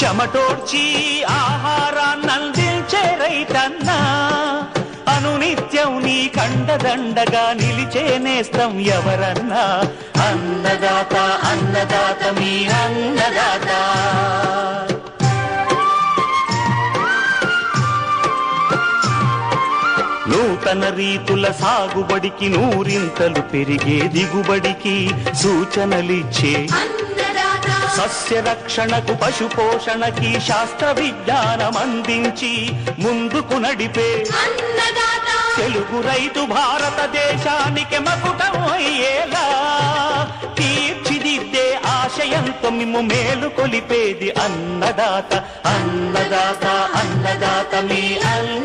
చెమటోడ్చి ఆహారాన్నందించే రైతన్నా అనునిత్యం నీ కండదండగా నిలిచే నేస్తం ఎవరన్నా అన్నదాత అన్నదాత మీ అన్నదాత. నూతన రీతుల సాగుబడికి నూరింతలు పెరిగే దిగుబడికి సూచనలిచ్చే సస్య రక్షణకు పశు పోషణకి శాస్త్ర విజ్ఞానం అందించి ముందుకు నడిపే తెలుగు రైతు భారతదేశానికి మకుటం అయ్యేలా తీర్చిదిద్దే ఆశయంతో మిమ్ము మేలు కొలిపేది అన్నదాత అన్నదాత అన్నదాత మీ అన్న.